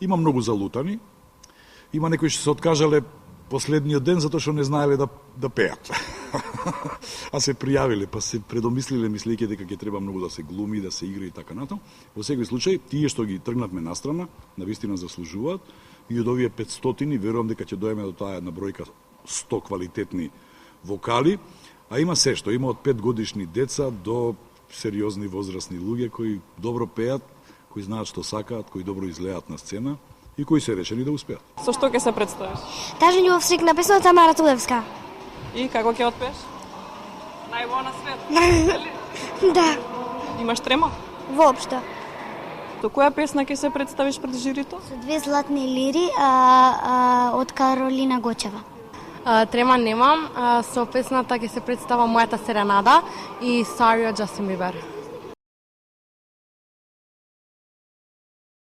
Има многу залутани, има некои што се откажале последниот ден затоа што не знаеле да пеат. А се пријавиле, па се предомислиле мислејќи дека ќе треба многу да се глуми, да се игра и така натаму. Во секој случај, тие што ги тргнавме настрана, навистина заслужуваат и од овие 500 верувам дека ќе доеме до таа една бројка 100 квалитетни вокали, а има се што, има од 5 годишни деца до сериозни возрастни луѓе кои добро пеат, кои знаат што сакаат, кои добро изгледаат на сцена и кои се решени да успеат. Со што ќе се представиш? Тажа љубовник на песната Тамара Тулевска. И како ќе отпееш? Најубаво на свет. Да, Имаш трема? воопшто. Со која песна ќе се представиш пред жирито? Со 2 златни лири од Каролина Гочева. Трема немам, со песната ќе се представа мојата серенада и Sorry од Justin Bieber.